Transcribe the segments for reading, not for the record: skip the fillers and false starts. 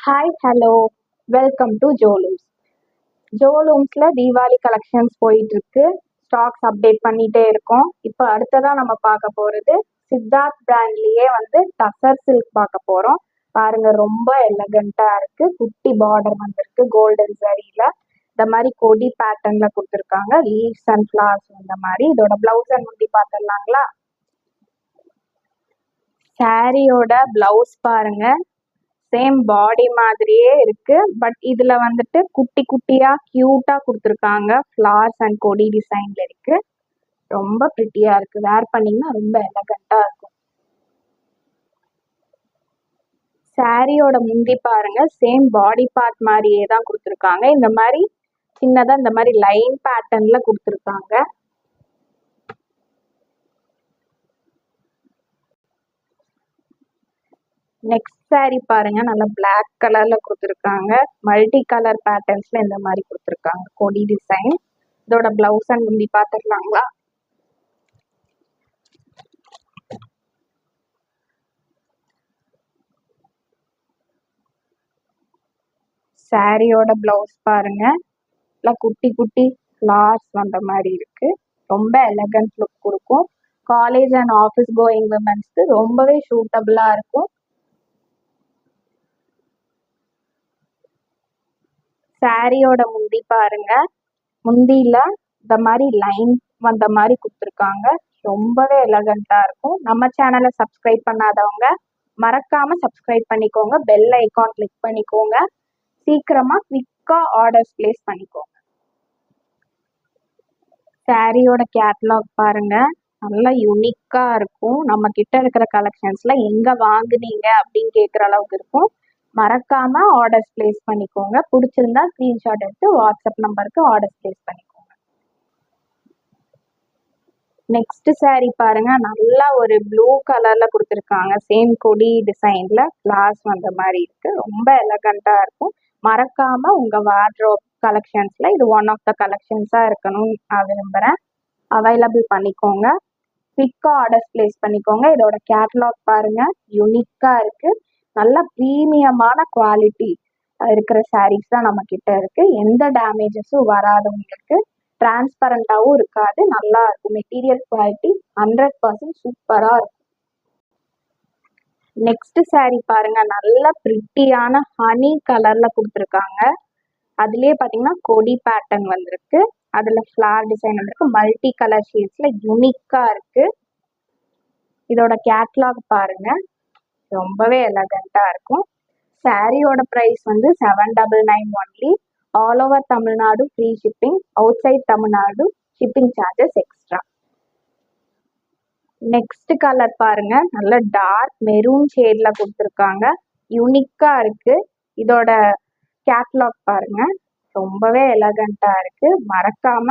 Hi hello welcome to ஜோலூம்ஸ். ஜோலூம்ஸில் Deepavali collections போயிட்டுருக்கு. ஸ்டாக்ஸ் அப்டேட் பண்ணிகிட்டே இருக்கோம். இப்போ அடுத்ததாக நம்ம பார்க்க போகிறது சித்தார்த் பிராண்ட்லேயே டசர் சில்க் பார்க்க போகிறோம். பாருங்கள், ரொம்ப எலகண்ட்டாக இருக்குது. குட்டி பார்டர் வந்திருக்கு கோல்டன் சரியில். இந்த மாதிரி கொடி பேட்டர்னில் கொடுத்துருக்காங்க. லீவ்ஸ் அண்ட் ஃப்ளார்ஸ் இந்த மாதிரி. இதோட ப்ளவுஸ் அண்ட் முந்தி பார்த்துடலாங்களா? சாரியோட ப்ளவுஸ் பாருங்கள், சேம் பாடி மாதிரியே இருக்கு. பட் இதுல குட்டி குட்டியா கியூட்டா கொடுத்துருக்காங்க. ஃப்ளார்ஸ் அண்ட் கொடி டிசைன்ல இருக்கு. ரொம்ப பிரிட்டியா இருக்கு. வேர் பண்ணீங்கன்னா ரொம்ப எலகண்டா இருக்கும். சாரியோட முந்தி பாருங்க, சேம் பாடி பார்ட் மாதிரியே தான் கொடுத்துருக்காங்க. இந்த மாதிரி சின்னதா இந்த மாதிரி லைன் பேட்டர்ன்ல கொடுத்துருக்காங்க. நெக்ஸ்ட் சாரி பாருங்க, நல்லா பிளாக் கலர்ல கொடுத்துருக்காங்க. மல்டி கலர் பேட்டர்ன்ஸ்ல இந்த மாதிரி கொடுத்துருக்காங்க கொடி டிசைன். இதோட பிளவுஸ் அண்ட் முந்தி பார்த்துடலாங்களா? சாரியோட பிளவுஸ் பாருங்க, நல்லா குட்டி குட்டி ஃப்ளார்ஸ் வந்த மாதிரி இருக்கு. ரொம்ப எலகன்ட் லுக் கொடுக்கும். காலேஜ் அண்ட் ஆஃபீஸ் கோயிங் விமன்ஸ்க்கு ரொம்பவே சூட்டபிளா இருக்கும். சாரியோட முந்தி பாருங்க, முந்தியில இந்த மாதிரி லைன் வந்த மாதிரி கொடுத்துருக்காங்க. ரொம்பவே எலகண்டா இருக்கும். நம்ம சேனலை சப்ஸ்கிரைப் பண்ணாதவங்க மறக்காம சப்ஸ்கிரைப் பண்ணிக்கோங்க. பெல் ஐக்கான் கிளிக் பண்ணிக்கோங்க. சீக்கிரமா குவிக்கா ஆர்டர்ஸ் பிளேஸ் பண்ணிக்கோங்க. சாரியோட கேட்லாக் பாருங்க, நல்லா யூனிக்கா இருக்கும். நம்ம கிட்ட இருக்கிற கலெக்ஷன்ஸ்ல எங்க வாங்குனீங்க அப்படின்னு கேட்குற அளவுக்கு இருக்கும். மறக்காம ஆர்டர்ஸ் பிளேஸ் பண்ணிக்கோங்க. பிடிச்சிருந்தா ஸ்கிரீன்ஷாட் எடுத்து வாட்ஸ்அப் நம்பருக்கு ஆர்டர்ஸ் பிளேஸ் பண்ணிக்கோங்க. நெக்ஸ்ட் சாரி பாருங்க, நல்லா ஒரு ப்ளூ கலர்ல கொடுத்துருக்காங்க. சேம் கொடி டிசைன்ல கிளாஸ் வந்த மாதிரி இருக்கு. ரொம்ப எலகண்டா இருக்கும். மறக்காம உங்க வார்ட்ரோப் கலெக்ஷன்ஸ்ல இது ஒன் ஆஃப் த கலெக்ஷன்ஸா இருக்கணும் நான் விரும்புறேன். அவைலபிள் பண்ணிக்கோங்க. குவிக்கா ஆர்டர்ஸ் பிளேஸ் பண்ணிக்கோங்க. இதோட கேட்லாக் பாருங்க, யூனிக்கா இருக்கு. நல்ல ப்ரீமியமான குவாலிட்டி இருக்கிற சாரீஸ் தான் நம்ம கிட்ட இருக்கு. எந்த டேமேஜஸும் வராது. உங்களுக்கு டிரான்ஸ்பரண்டாவும் இருக்காது. நல்லா இருக்கும். மெட்டீரியல் குவாலிட்டி 100% சூப்பரா இருக்கும். நெக்ஸ்ட் சாரி பாருங்க, நல்ல பிரிட்டியான ஹனி கலர்ல கொடுத்துருக்காங்க. அதுலயே பாத்தீங்கன்னா கொடி பேட்டர்ன் வந்திருக்கு. அதுல ஃபிளார் டிசைன் வந்திருக்கு. மல்டி கலர் ஷேட்ஸ்ல யூனிக்கா இருக்கு. இதோட கேட்லாக் பாருங்க, ரொம்பவே எலகண்டா இருக்கும். சாரியோட price 799 only. All over Tamil Nadu free shipping. Outside Tamil Nadu shipping charges extra. Next colour பாருங்க, நல்ல டார்க் மெரூன் ஷேட்ல கொடுத்துருக்காங்க. யூனிக்கா இருக்கு. இதோட கேட்லாக் பாருங்க, ரொம்பவே எலகண்டா இருக்கு. மறக்காம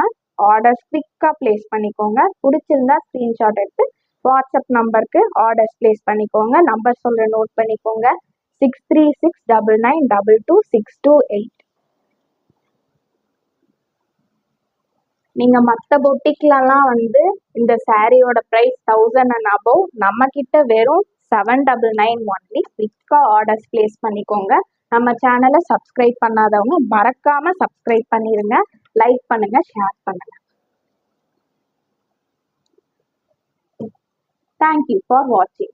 ஆர்டர்ஸ் குவிக்கா பிளேஸ் பண்ணிக்கோங்க. பிடிச்சிருந்தா ஸ்கிரீன்ஷாட் எடுத்து வாட்ஸ்அப் நம்பருக்கு ஆர்டர்ஸ் பிளேஸ் பண்ணிக்கோங்க. நம்பர் சொல்ற நோட் பண்ணிக்கோங்க. 6369922628. நீங்க மற்ற பொட்டிக்லாம் இந்த சாரியோட ப்ரைஸ் 1000 அண்ட் அபவ். நம்ம கிட்ட வெறும் 799 ஒன்லி. குவிக்கா ஆர்டர்ஸ் பிளேஸ் பண்ணிக்கோங்க. நம்ம சேனலை சப்ஸ்கிரைப் பண்ணாதவங்க மறக்காம சப்ஸ்கிரைப் பண்ணிருங்க. லைக் பண்ணுங்க, ஷேர் பண்ணுங்க. தேங்க்யூ ஃபார் வாட்சிங்.